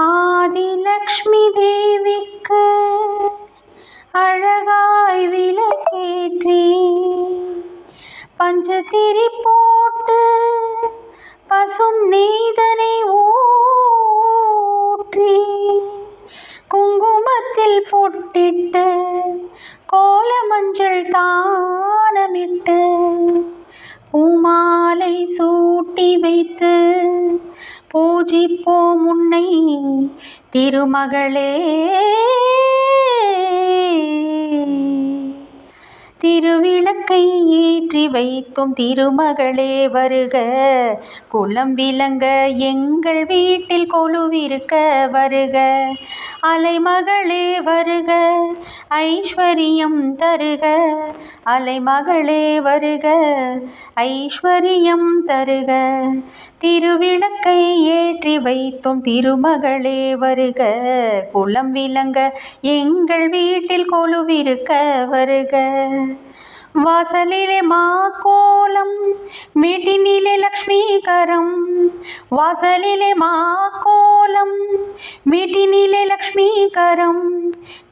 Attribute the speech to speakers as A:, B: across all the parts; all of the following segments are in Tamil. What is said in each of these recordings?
A: ஆதிலக்ஷ்மி தேவிக்கு அழகாய் விளக்கேற்றி பஞ்சதிரி போட்டு பசும் நெய்தனை ஊற்றி குங்குமத்தில் பொட்டிட்டு கோல மஞ்சள் தானமிட்டு பூமாலை சூட்டி வைத்து பூஜிப்போம் உன்னை திருமகளே. திருவிளக்கை ஏற்றி வைத்தும் திருமகளே வருக, குலம் விளங்க எங்கள் வீட்டில் கொலுவிருக்க வருக. அலைமகளே வருக, ஐஸ்வர்யம் தருக. அலைமகளே வருக, ஐஸ்வர்யம் தருக. திருவிளக்கை ஏற்றி வைத்தும் திருமகளே வருக, குலம் விளங்க எங்கள் வீட்டில் கொலுவிருக்க வருக. வாசலிலே மாக்கோலம், வீட்டினிலே லக்ஷ்மீகரம். வாசலிலே மாக்கோலம், வீட்டினிலே லக்ஷ்மீகரம்.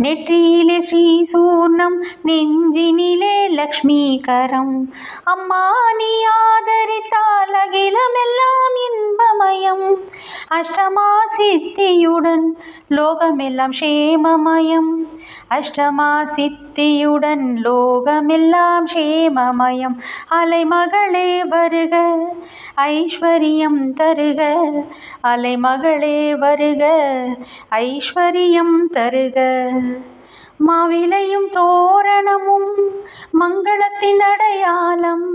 A: நெற்றியிலே ஸ்ரீ சூர்ணம், நெஞ்சினிலே லக்ஷ்மீகரம். அம்மா நீ ஆதரித்தால் அகிலமெல்லாம் இன்பமயம். அஷ்டமா சித்தியுடன் லோகமெல்லாம் க்ஷேமமயம். அஷ்டமா சித்தியுடன் லோகமெல்லாம் க்ஷேமமயம். அலைமகளே வருக, ஐஸ்வர்யம் தருக. அலைமகளே வருக, ஐஸ்வர்யம் தருக. மாவிலையும் தோரணமும் மங்களத்தின் அடையாளம்.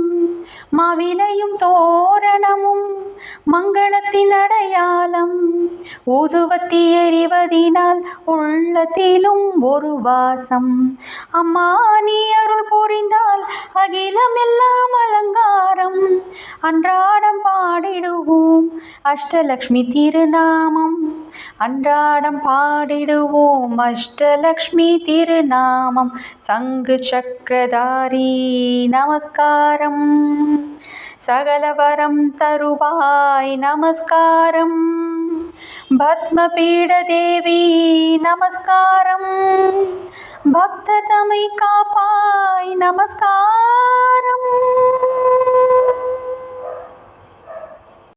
A: மாவிலையும் தோரணமும் மங்களத்தின் அடையாளம். ஊதுவத்தி எறிவதினால் உள்ளத்திலும் ஒரு வாசம். அம்மா நீ அருள் புரிந்தால் அகிலம் எல்லாம் அலங்காரம். அன்றாடம் பாடிடுவோம் அஷ்டலக்ஷ்மி திருநாமம். அன்றாடம் பாடிடுவோம் அஷ்டலக்ஷ்மி திருநாமம். சங்கு சக்கரதாரி நமஸ்காரம், சகலவரம் தருவாய் நமஸ்காரம். பத்மபீட தேவி நமஸ்காரம், பக்ததமை காப்பாய் நமஸ்காரம்.